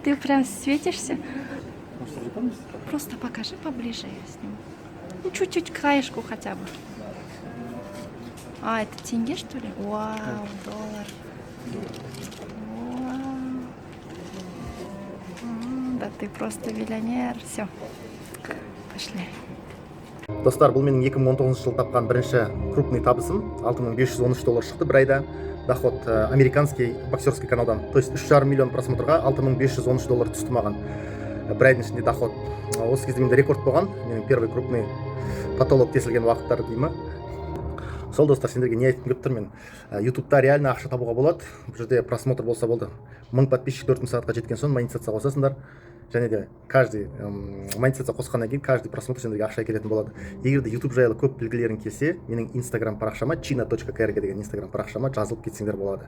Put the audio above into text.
Ты прям светишься. Просто покажи поближе, я сниму. Ну, чуть-чуть краешку хотя бы. А, это тенге, что ли? Вау, доллар. Вау. Да ты просто миллионер. Все, пошли. Достар, бұл менің 2019 жылы тапқан бірінші крупный табысым. 6513 доллар шықты бір айда. Доход американский боксерский каналдан. То есть 3,5 миллион просмотрға 6513 доллар түсті маған. Бір айдың ішінде доход. Осы кезде менде рекорд болған. Менің первый крупный потолок тесілген уақыттар деймі. Сол достар, сендерге не айтқым келіп тұр мен. Ютубта реально ақша табуға болады. Бұл жерде просмотр болса болды. 1000 подписчик 4000 сағатқа жеткен соң монетизация қосасыңдар. Және де каждый монетизация қосқаннан кейін каждый просмотр сендерге ақша келетін болады. Егер де YouTube жайлы көп білгілерің келсе, менің Instagram парақшама china.kr деген Instagram парақшама жазылып кетсеңдер болады.